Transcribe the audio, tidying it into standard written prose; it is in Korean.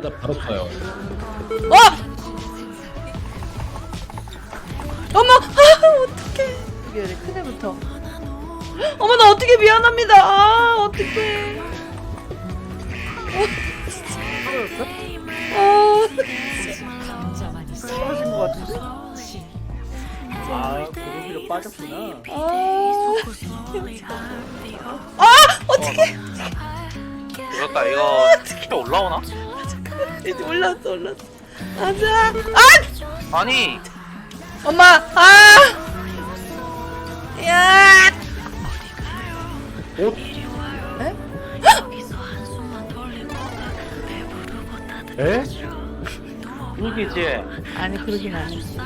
나 바로 써요. 어! 어머! 아, 어떡해. 이게 큰 애부터. 어머, 나 어떻게 미안합니다. 아, 어떡해. 떨어진 것 같은데? 아, 고르기로 빠졌구나. 어떡해. 이럴까 이거 스킬 올라오나? 이제 올랐어. 가자. 아니 엄마, 야! 옷? 에? 이기지. 아니, 그러긴 아니지.